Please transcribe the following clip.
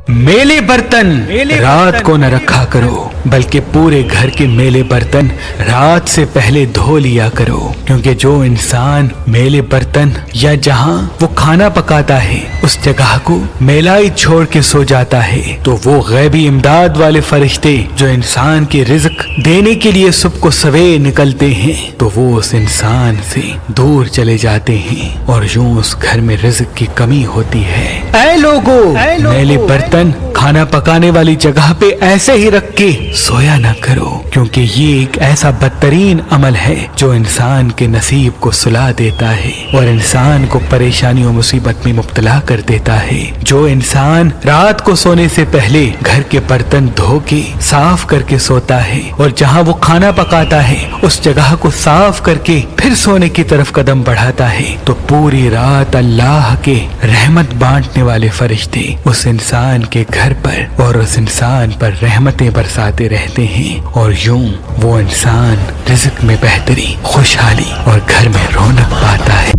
میلے برتن رات کو نہ رکھا کرو، بلکہ پورے گھر کے میلے برتن رات سے پہلے دھو لیا کرو، کیونکہ جو انسان میلے برتن یا جہاں وہ کھانا پکاتا ہے اس جگہ کو میلائی چھوڑ کے سو جاتا ہے تو وہ غیبی امداد والے فرشتے جو انسان کے رزق دینے کے لیے صبح کو سویرے نکلتے ہیں تو وہ اس انسان سے دور چلے جاتے ہیں اور یوں اس گھر میں رزق کی کمی ہوتی ہے۔ اے لوگو، میلے برتن کھانا پکانے والی جگہ پہ ایسے ہی رکھ کے سویا نہ کرو، کیونکہ یہ ایک ایسا بدترین عمل ہے جو انسان کے نصیب کو سلا دیتا ہے اور انسان کو پریشانی و مصیبت میں مبتلا کر دیتا ہے۔ جو انسان رات کو سونے سے پہلے گھر کے برتن دھو کے صاف کر کے سوتا ہے اور جہاں وہ کھانا پکاتا ہے اس جگہ کو صاف کر کے پھر سونے کی طرف قدم بڑھاتا ہے تو پوری رات اللہ کے رحمت بانٹنے والے فرشتے اس انسان کے گھر پر اور اس انسان پر رحمتیں برساتے رہتے ہیں اور یوں وہ انسان رزق میں بہتری، خوشحالی اور گھر میں رونق پاتا ہے۔